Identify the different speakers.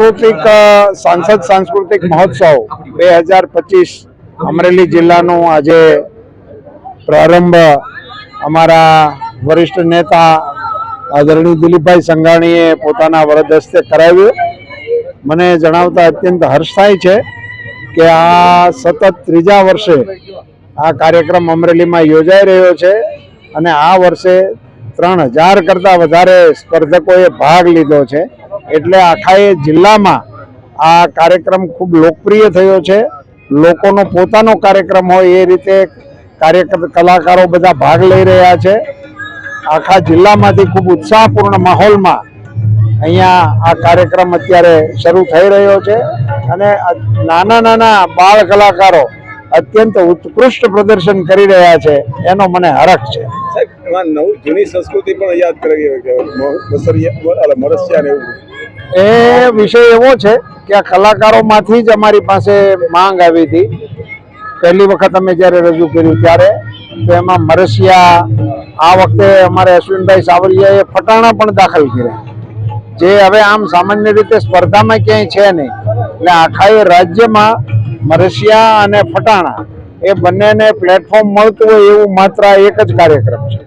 Speaker 1: सांसद सांस्कृतिक महोत्सव 2025 अमरेली जिल्लाનો આજે प्रारंभ अमरा वरिष्ठ नेता आदरणीय दिलीपभाई संघाणीए पोताना वरद हस्ते कराव्यो। मने जणावता अत्यंत हर्ष थाय छे के आ सतत त्रीजा वर्षे आ कार्यक्रम अमरेली में योजाई रह्यो छे अने आ वर्षे 3000 करता वधारे स्पर्धकोए भाग लीधो छे। एटले आखाए जिल्लामां आ कार्यक्रम खूब लोकप्रिय थयो छे। लोकोनो पोतानो कार्यक्रम होय ए रीते कलाकारो बधा भाग लई रह्या छे। आखा जिल्लामांथी खूब उत्साहपूर्ण माहोलमां अहींया आ कार्यक्रम अत्यारे शरू थई रह्यो छे अने नाना नाना बाळ कलाकारो अत्यंत उत्कृष्ट प्रदर्शन करी रह्या छे एनो मने हरख छे।
Speaker 2: जूनी संस्कृति पण याद करवी मरसिया ने
Speaker 1: ए विषय एवो छे कि आ कलाकारोमांथी ज अमारी पासे मांग आवी थी। पहली वखत अमे ज्यारे रजू कर्युं त्यारे तो एमां मरसिया आ वखते अमारे अश्विनभाई सावरियाए फटाणा पण दाखल कर्या जे हवे आम सामान्य रीते स्पर्धामां क्यांय छे नहीं। એટલે આખાએ રાજ્યમાં મરસિયા અને ફટાણા એ બંનેને પ્લેટફોર્મ મળતું હોય એવું માત્ર એક જ કાર્યક્રમ છે।